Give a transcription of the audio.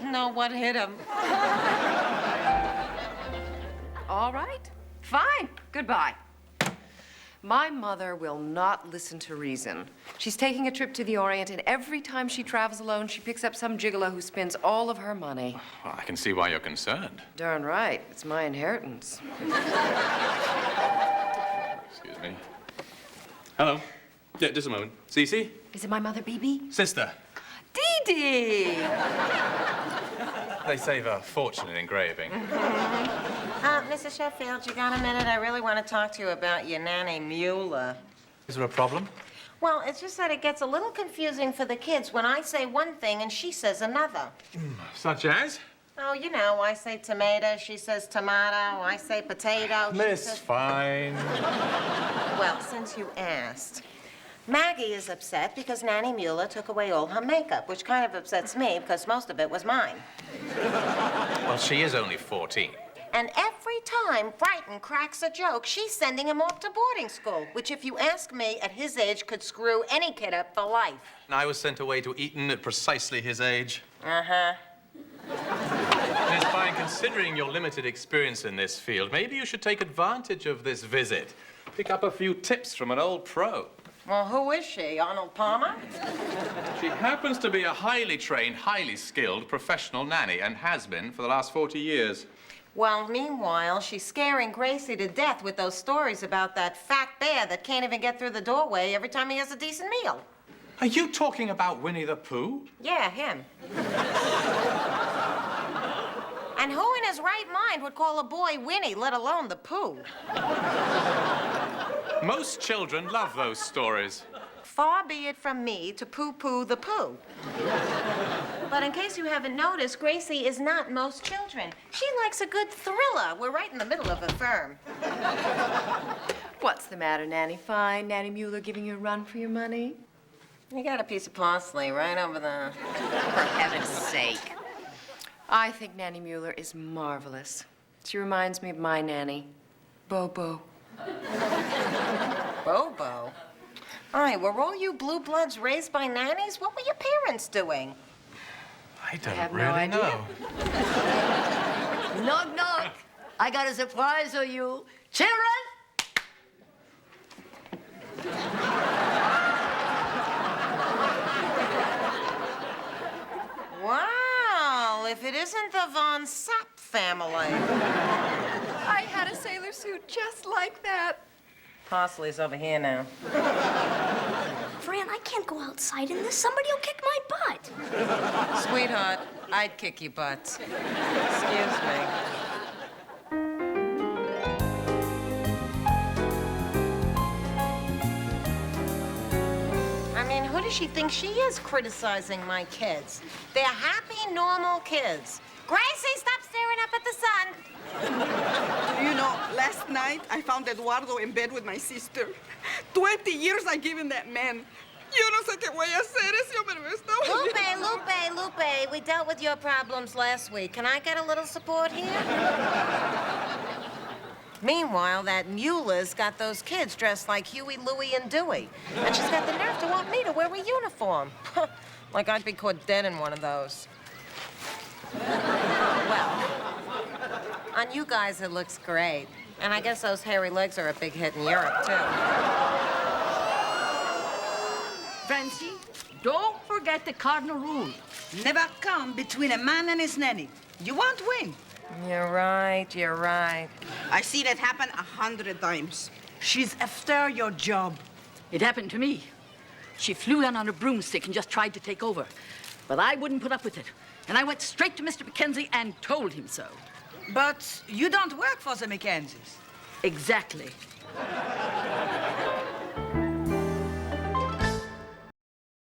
didn't know what hit him. All right, fine, goodbye. My mother will not listen to reason. She's taking a trip to the Orient, and every time she travels alone, she picks up some gigolo who spends all of her money. Well, I can see why you're concerned. Darn right. It's my inheritance. Excuse me. Hello. Yeah, just a moment. Cece? Is it my mother, Bibi? Sister. Dee Dee! They save a fortune in engraving. Mrs. Sheffield, you got a minute? I really want to talk to you about your nanny, Mueller. Is there a problem? Well, it's just that it gets a little confusing for the kids when I say one thing and she says another. Such as? Oh, you know, I say tomato, she says tomato, I say potato. Miss Fine. Well, since you asked, Maggie is upset because Nanny Mueller took away all her makeup, which kind of upsets me because most of it was mine. Well, she is only 14. And every time Brighton cracks a joke, she's sending him off to boarding school, which, if you ask me, at his age, could screw any kid up for life. And I was sent away to Eton at precisely his age. Uh-huh. Miss Fine, considering your limited experience in this field, maybe you should take advantage of this visit. Pick up a few tips from an old pro. Well, who is she? Arnold Palmer? She happens to be a highly trained, highly skilled professional nanny and has been for the last 40 years. Well, meanwhile, she's scaring Gracie to death with those stories about that fat bear that can't even get through the doorway every time he has a decent meal. Are you talking about Winnie the Pooh? Yeah, him. And who in his right mind would call a boy Winnie, let alone the Pooh? Most children love those stories. Far be it from me to poo-poo the Pooh. But in case you haven't noticed, Gracie is not most children. She likes a good thriller. We're right in the middle of a firm. What's the matter, Nanny Fine? Nanny Mueller giving you a run for your money? You got a piece of parsley right over there. For heaven's sake. I think Nanny Mueller is marvelous. She reminds me of my nanny, Bobo. Bobo? Aye, were all you blue bloods raised by nannies? What were your parents doing? I don't have no really idea. know. Knock, knock. I got a surprise for you. Children! Wow, if it isn't the Von Sapp family. I had a sailor suit just like that. Parsley's over here now. Fran, I can't go outside in this. Somebody will kick my butt. Sweetheart, I'd kick your butt. Excuse me. I mean, who does she think she is criticizing my kids? They're happy, normal kids. Gracie, stop staring up at the sun. You know, last night I found Eduardo in bed with my sister. 20 years I gave him that man. Yo no sé qué voy a hacer, ese hombre me está oyendo. Lupe, we dealt with your problems last week. Can I get a little support here? Meanwhile, that Mueller's got those kids dressed like Huey, Louie, and Dewey. And she's got the nerve to want me to wear a uniform. Like I'd be caught dead in one of those. Well, on you guys, it looks great. And I guess those hairy legs are a big hit in Europe, too. Francie, don't forget the cardinal rule. Never come between a man and his nanny. You won't win. You're right. I seen it happen 100 times. She's after your job. It happened to me. She flew in on a broomstick and just tried to take over. But I wouldn't put up with it. And I went straight to Mr. Mackenzie and told him so. But you don't work for the Mackenzies. Exactly.